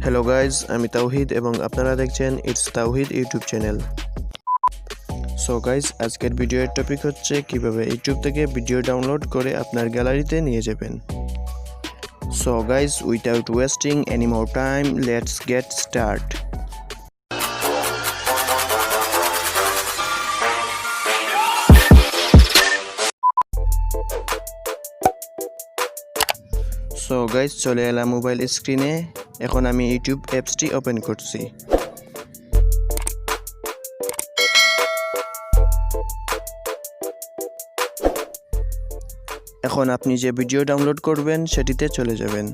Hello guys, আমি তাওহিদ এবং আপনারা দেখছেন ইটস তাওহিদ ইউটিউব চ্যানেল। সো গাইজ, আজকের ভিডিওর টপিক হচ্ছে কিভাবে ইউটিউব থেকে ভিডিও ডাউনলোড করে আপনার গ্যালারিতে নিয়ে যাবেন। So guys, without wasting any more time, let's get start. So guys, চলে এলাম মোবাইল স্ক্রিনে। এখন আমি ইউটিউব অ্যাপসটি ওপেন করছি। এখন আপনি যে ভিডিও ডাউনলোড করবেন সেটিতে চলে যাবেন।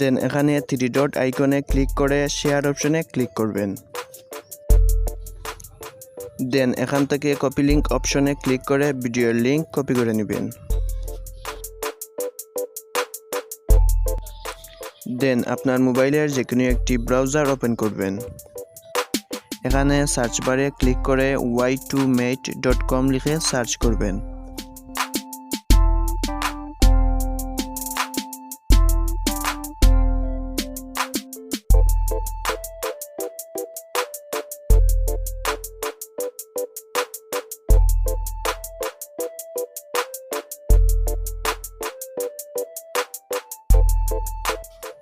দেন এখানে 3 ডট আইকনে ক্লিক করে শেয়ার অপশনে ক্লিক করবেন। দেন এখান থেকে কপি লিঙ্ক অপশনে ক্লিক করে ভিডিওর লিঙ্ক কপি করে নেবেন। দেন আপনার মোবাইলের যে কোনো একটি ব্রাউজার ওপেন করবেন। এখানে সার্চ বারে ক্লিক করে y2mate.com লিখে সার্চ করবেন।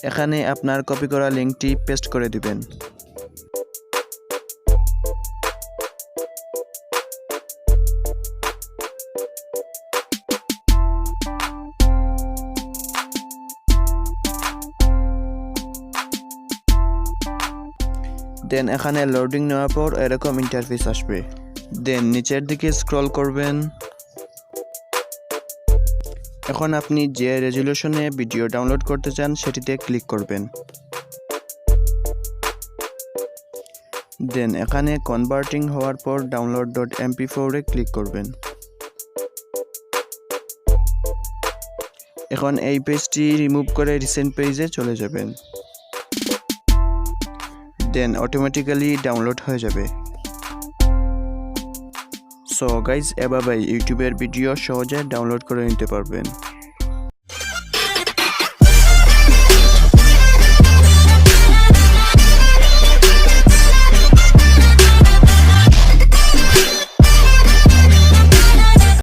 এখানে আপনার কপি করা লিঙ্কটি পেস্ট করে দিবেন। দেন এখানে লোডিং নেওয়ার পর এরকম ইন্টারফেস আসবে। দেন নিচের দিকে স্ক্রল করবেন। এখন আপনি যে রেজুলেশনে ভিডিও ডাউনলোড করতে চান সেটিতে ক্লিক করবেন। দেন এখানে কনভার্টিং হওয়ার পর download.mp4 এ ক্লিক করবেন। এখন এই পেজটি রিমুভ করে রিসেন্ট পেজে চলে যাবেন। দেন অটোমেটিক্যালি ডাউনলোড হয়ে যাবে। সো গাইজ, এভাবেই ইউটিউবের ভিডিও সহজে ডাউনলোড করে নিতে পারবেন।